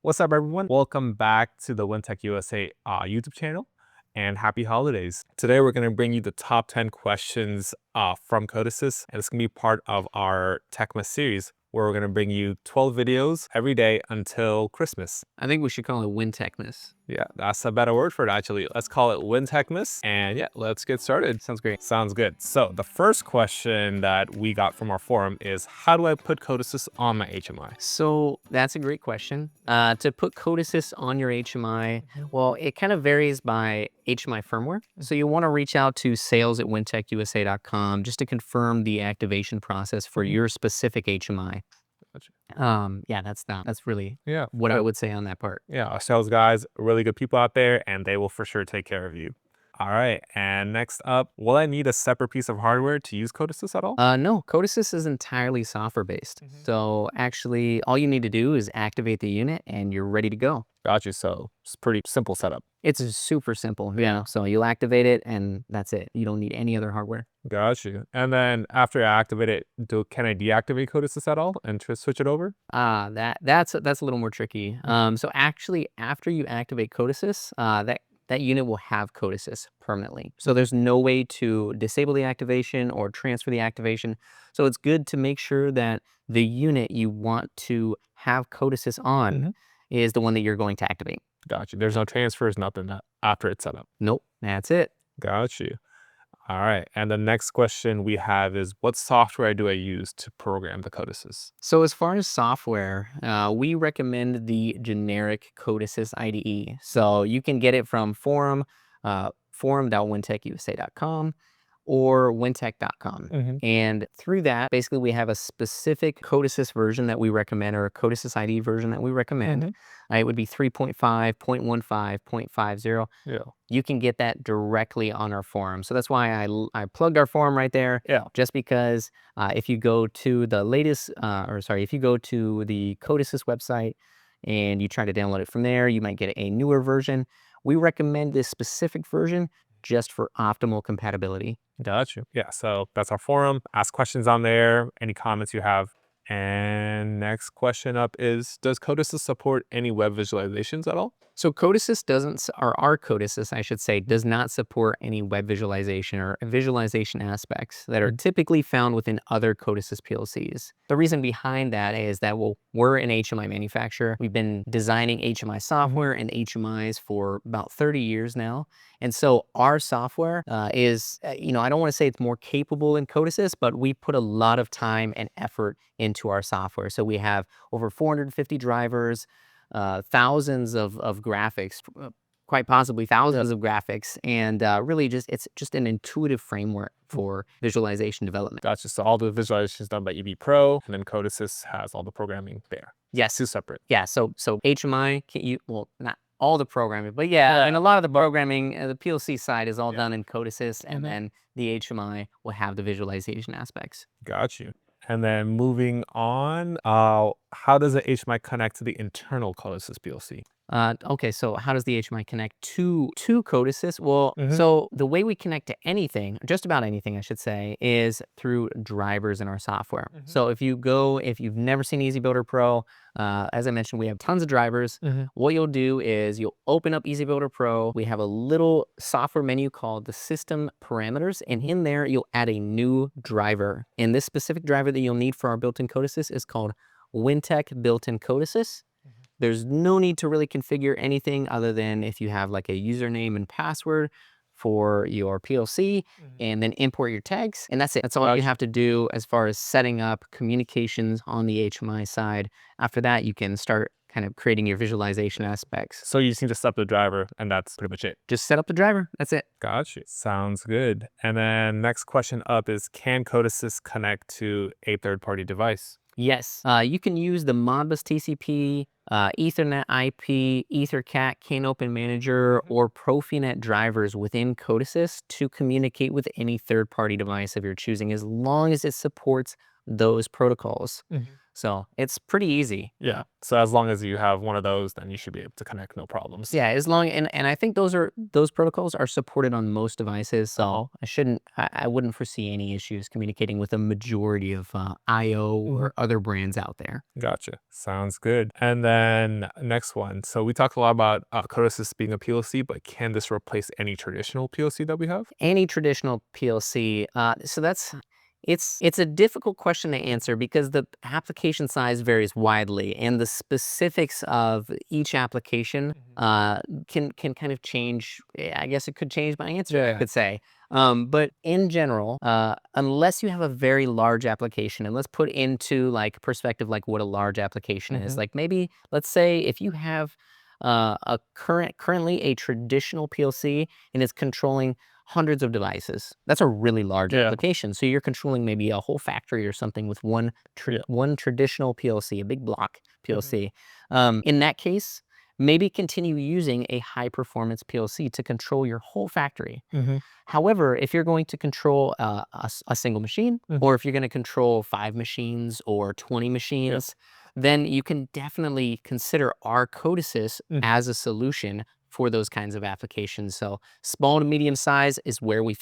What's up, everyone? Welcome back to the Weintek USA YouTube channel, and happy holidays. Today, we're going to bring you the top 10 questions from CODESYS, and it's going to be part of our CODESYS series, where we're going to bring you 12 videos every day until Christmas. I think we should call it Weintek-mas. Yeah, that's a better word for it, actually. Let's call it Weintek-mas, and yeah, let's get started. Sounds great. Sounds good. So the first question that we got from our forum is, how do I put CODESYS on my HMI? So that's a great question. To put CODESYS on your HMI, well, it kind of varies by HMI firmware. So you want to reach out to sales@weintechusa.com just to confirm the activation process for your specific HMI. Yeah, that's really what I would say on that part. Yeah, our sales guys are really good people out there, and they will for sure take care of you. All right, and next up, will I need a separate piece of hardware to use CODESYS at all? No, CODESYS is entirely software based. So actually, all you need to do is activate the unit and you're ready to go. Got you. So it's pretty simple setup. It's super simple, so you'll activate it and that's it. You don't need any other hardware. Got you. And then after I activate it, can I deactivate CODESYS at all and switch it over? That's a little more tricky. So actually, after you activate CODESYS, that unit will have CODESYS permanently. So there's no way to disable the activation or transfer the activation. So it's good to make sure that the unit you want to have CODESYS on is the one that you're going to activate. Got you. There's no transfers, nothing after it's set up. Nope, that's it. Got you. All right. And the next question we have is, what software do I use to program the CODESYS? So as far as software, we recommend the generic CODESYS IDE. So you can get it from forum.weintechusa.com or weintek.com. And through that, basically we have a specific CODESYS version that we recommend, or a CODESYS ID version that we recommend. It would be 3.5, 0.15, 0.50. Yeah. You can get that directly on our forum. So that's why I plugged our forum right there. Yeah. Just because if you go to the latest, if you go to the CODESYS website and you try to download it from there, you might get a newer version. We recommend this specific version just for optimal compatibility. Got you. Yeah, so that's our forum. Ask questions on there, any comments you have. And next question up is, does CODESYS support any web visualizations at all? So CODESYS doesn't, or our CODESYS, I should say, does not support any web visualization or visualization aspects that are typically found within other CODESYS PLCs. The reason behind that is that, well, we're an HMI manufacturer. We've been designing HMI software and HMIs for about 30 years now. And so our software is, I don't want to say it's more capable than CODESYS, but we put a lot of time and effort into our software. So we have over 450 drivers, thousands of graphics, quite possibly thousands of graphics, and really it's just an intuitive framework for visualization development. Gotcha. So all the visualizations done by EB Pro, and then CODESYS has all the programming there. Yes. Two separate. Yeah. So HMI, not all the programming, but yeah, and a lot of the programming, the PLC side is all done in CODESYS, and then the HMI will have the visualization aspects. Got you. And then moving on, how does the HMI connect to the internal CODESYS PLC? Okay, so how does the HMI connect to CODESYS? Well, so the way we connect to anything, just about anything, I should say, is through drivers in our software. So if you've never seen EasyBuilder Pro, as I mentioned, we have tons of drivers. What you'll do is you'll open up EasyBuilder Pro. We have a little software menu called the System Parameters, and in there you'll add a new driver. And this specific driver that you'll need for our built-in CODESYS is called Weintek Built-in CODESYS. There's no need to really configure anything other than if you have like a username and password for your PLC, and then import your tags, and that's it. That's all you have to do as far as setting up communications on the HMI side. After that, you can start kind of creating your visualization aspects. So you just need to set up the driver, and that's pretty much it. Just set up the driver. That's it. Gotcha. Sounds good. And then next question up is, can CODESYS connect to a third-party device? Yes, you can use the Modbus TCP, Ethernet IP, EtherCAT, CAN Manager, or Profinet drivers within CODESYS to communicate with any third-party device of your choosing, as long as it supports those protocols. So it's pretty easy. Yeah. So as long as you have one of those, then you should be able to connect no problems. Yeah, as long and I think those protocols are supported on most devices, so I wouldn't foresee any issues communicating with a majority of IO or other brands out there. Gotcha. Sounds good. And then next one. So we talked a lot about CODESYS being a PLC, but can this replace any traditional PLC that we have? Any traditional PLC, so it's a difficult question to answer because the application size varies widely, and the specifics of each application can kind of change. I guess it could change my answer, I could say. But in general, unless you have a very large application, and let's put into like perspective like what a large application is. Like maybe let's say if you have currently a traditional PLC and it's controlling hundreds of devices. That's a really large application. So you're controlling maybe a whole factory or something with one traditional PLC, a big block PLC. In that case, maybe continue using a high performance PLC to control your whole factory. However, if you're going to control a single machine, or if you're going to control 5 machines or 20 machines, then you can definitely consider our CODESYS as a solution for those kinds of applications. So small to medium size is where we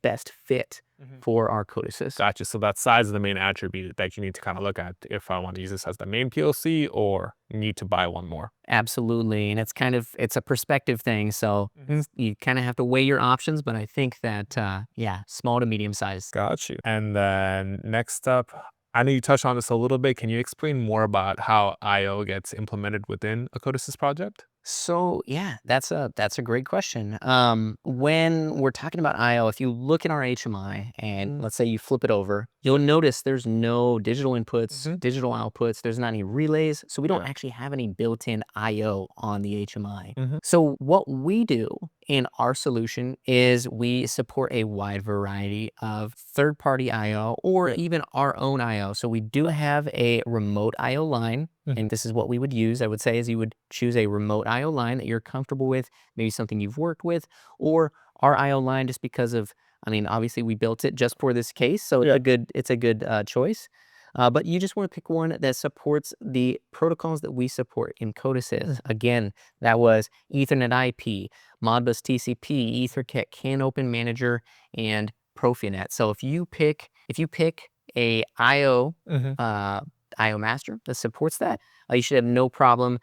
best fit for our CODESYS. Gotcha. So that size is the main attribute that you need to kind of look at if I want to use this as the main PLC or need to buy one more. Absolutely. And it's a perspective thing. So you kind of have to weigh your options, but I think that, small to medium size. Got you. And then next up, I know you touched on this a little bit. Can you explain more about how IO gets implemented within a CODESYS project? So yeah, that's a great question. When we're talking about IO, if you look in our HMI and let's say you flip it over, you'll notice there's no digital inputs, digital outputs. There's not any relays, so we don't actually have any built-in IO on the HMI. So what we do in our solution is we support a wide variety of third-party IO or even our own IO. So we do have a remote IO line. And this is what we would use, I would say, is you would choose a remote IO line that you're comfortable with, maybe something you've worked with, or our IO line just because of, I mean, obviously we built it just for this case, so it's a good choice. But you just want to pick one that supports the protocols that we support in CODESYS. Again, that was Ethernet IP, Modbus TCP, EtherCAT, CAN Open Manager, and Profinet. So if you pick a IO IO master that supports that, you should have no problem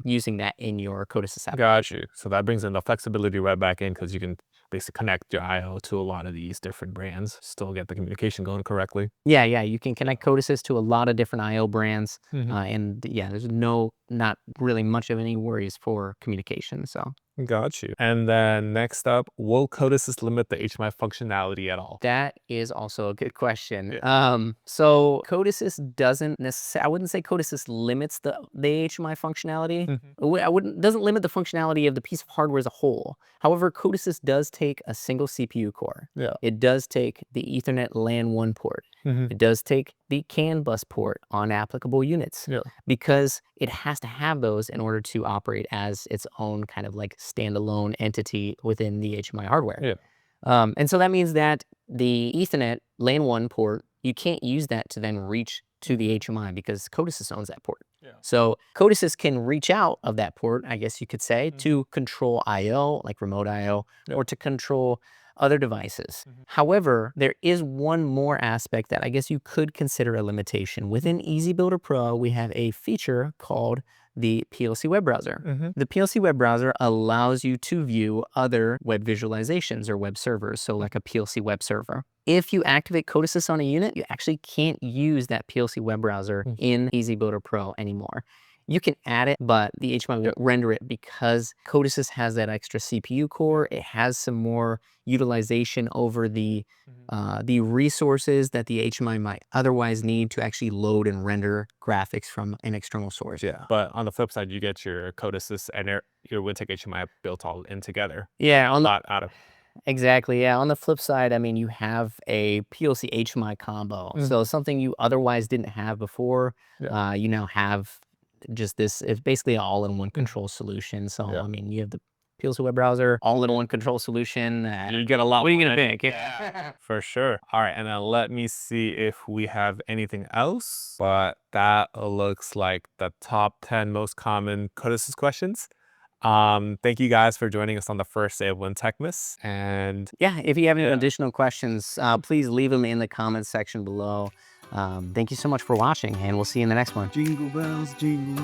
using that in your CODESYS app. Got you. So that brings in the flexibility right back in because you can basically connect your IO to a lot of these different brands, still get the communication going correctly. Yeah, you can connect CODESYS to a lot of different IO brands, and there's not really much of any worries for communication. So got you. And then next up, will CODESYS limit the HMI functionality at all? That is also a good question. So CODESYS doesn't necessarily, I wouldn't say CODESYS limits the HMI functionality. Doesn't limit the functionality of the piece of hardware as a whole. However, CODESYS does take a single CPU core. It does take the Ethernet LAN 1 port. It does take the CAN bus port on applicable units because it has to have those in order to operate as its own kind of like standalone entity within the HMI hardware. And so that means that the Ethernet LAN 1 port, you can't use that to then reach to the HMI because CODESYS owns that port. So CODESYS can reach out of that port, I guess you could say, to control IO, like remote IO, or to control other devices. However, there is one more aspect that I guess you could consider a limitation. Within EasyBuilder Pro, we have a feature called the PLC web browser. The PLC web browser allows you to view other web visualizations or web servers, so like a PLC web server. If you activate CODESYS on a unit, you actually can't use that PLC web browser in EasyBuilder Pro anymore. You can add it, but the HMI won't render it because CODESYS has that extra CPU core. It has some more utilization over the resources that the HMI might otherwise need to actually load and render graphics from an external source. But on the flip side, you get your CODESYS and your Weintek HMI built all in together. Exactly. Yeah. On the flip side, I mean, you have a PLC HMI combo. So something you otherwise didn't have before, you now have just this, it's basically an all-in-one control solution. So, I mean, you have the appeals to web browser, all-in-one control solution. You get a lot. What are you gonna pick? Yeah, for sure. All right, and then let me see if we have anything else. But that looks like the top 10 most common CODESYS questions. Thank you guys for joining us on the first day of Weintek-mas. And yeah, if you have any additional questions, please leave them in the comments section below. Thank you so much for watching, and we'll see you in the next one. jingle bells, jingle.